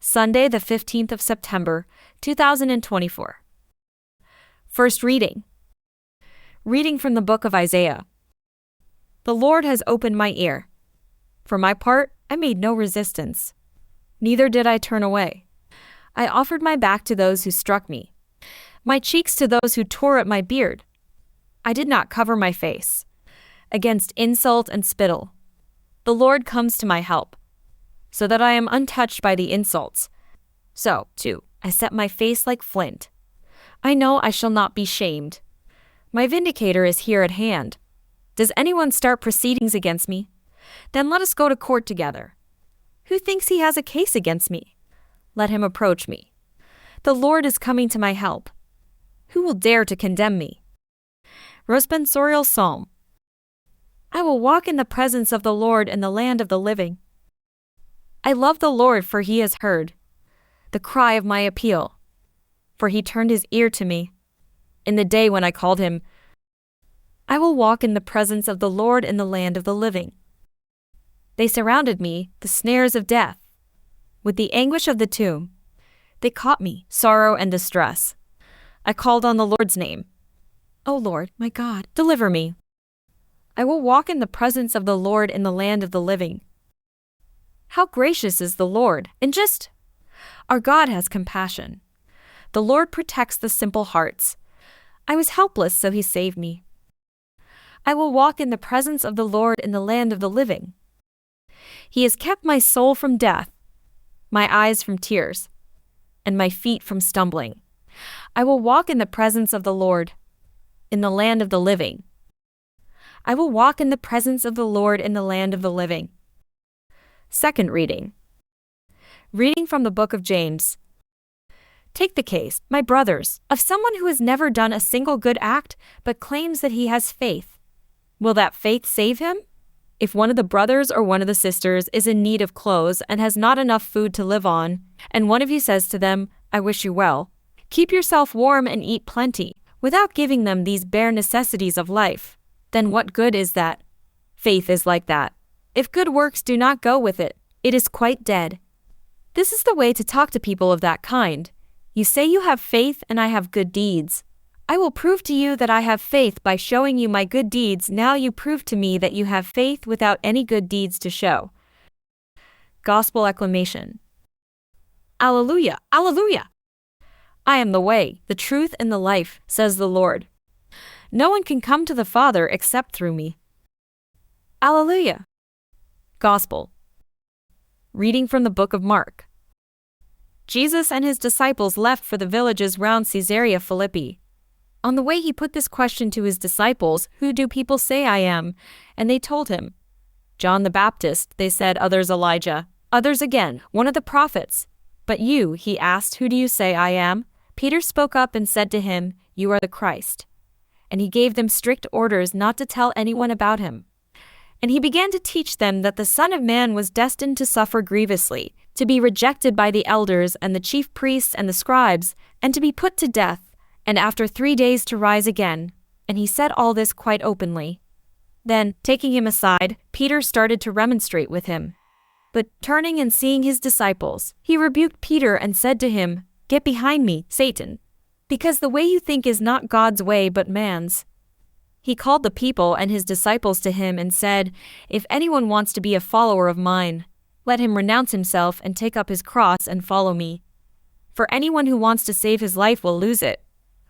Sunday, the 15th of September, 2024. First reading. Reading from the book of Isaiah. The Lord has opened my ear. For my part, I made no resistance. Neither did I turn away. I offered my back to those who struck me, my cheeks to those who tore at my beard. I did not cover my face against insult and spittle. The Lord comes to my help, so that I am untouched by the insults. So, too, I set my face like flint. I know I shall not be shamed. My vindicator is here at hand. Does anyone start proceedings against me? Then let us go to court together. Who thinks he has a case against me? Let him approach me. The Lord is coming to my help. Who will dare to condemn me? Responsorial Psalm. I will walk in the presence of the Lord in the land of the living. I love the Lord, for he has heard the cry of my appeal, for he turned his ear to me. In the day when I called him, I will walk in the presence of the Lord in the land of the living. They surrounded me, the snares of death. With the anguish of the tomb, they caught me, sorrow and distress. I called on the Lord's name. O Lord, my God, deliver me. I will walk in the presence of the Lord in the land of the living. How gracious is the Lord, and just! Our God has compassion. The Lord protects the simple hearts. I was helpless, so he saved me. I will walk in the presence of the Lord in the land of the living. He has kept my soul from death, my eyes from tears, and my feet from stumbling. I will walk in the presence of the Lord in the land of the living. I will walk in the presence of the Lord in the land of the living. Second reading. Reading from the book of James. Take the case, my brothers, of someone who has never done a single good act, but claims that he has faith. Will that faith save him? If one of the brothers or one of the sisters is in need of clothes and has not enough food to live on, and one of you says to them, I wish you well, keep yourself warm and eat plenty, without giving them these bare necessities of life, then what good is that? Faith is like that. If good works do not go with it, it is quite dead. This is the way to talk to people of that kind. You say you have faith and I have good deeds. I will prove to you that I have faith by showing you my good deeds. Now you prove to me that you have faith without any good deeds to show. Gospel acclamation. Alleluia, alleluia! I am the way, the truth, and the life, says the Lord. No one can come to the Father except through me. Alleluia! Gospel. Reading from the book of Mark. Jesus and his disciples left for the villages round Caesarea Philippi. On the way he put this question to his disciples, Who do people say I am? And they told him, John the Baptist, they said, others Elijah, others again, one of the prophets. But you, he asked, who do you say I am? Peter spoke up and said to him, You are the Christ. And he gave them strict orders not to tell anyone about him. And he began to teach them that the Son of Man was destined to suffer grievously, to be rejected by the elders and the chief priests and the scribes, and to be put to death, and after 3 days to rise again. And he said all this quite openly. Then, taking him aside, Peter started to remonstrate with him. But turning and seeing his disciples, he rebuked Peter and said to him, Get behind me, Satan, because the way you think is not God's way but man's. He called the people and his disciples to him and said, If anyone wants to be a follower of mine, let him renounce himself and take up his cross and follow me. For anyone who wants to save his life will lose it.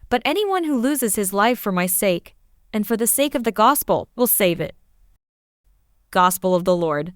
But anyone who loses his life for my sake, and for the sake of the gospel, will save it. Gospel of the Lord.